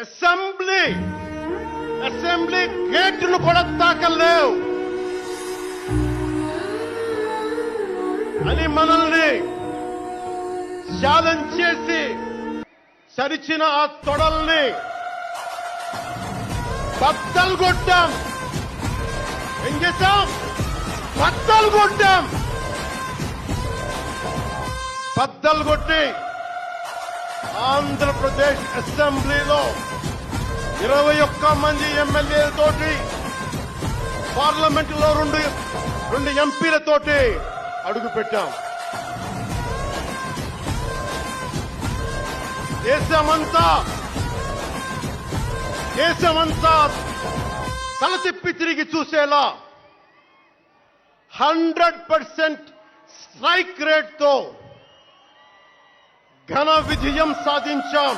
Assembly గేట్ను కూడా తాకలేవు అని మనల్ని ఛాలెంజ్ చేసి సరిచిన ఆ తొడల్ని బద్దలు కొట్టాం. ఏం చేశాం? బద్దలు కొట్టాం. బద్దలు కొట్టి ఆంధ్రప్రదేశ్ అసెంబ్లీలో 21 మంది ఎమ్మెల్యేలతోటి పార్లమెంటులో రెండు ఎంపీలతోటి అడుగు పెట్టాం. దేశమంతా తల తిప్పి తిరిగి చూసేలా 100% స్ట్రైక్ రేట్ తో ఘన విజయం సాధించాం.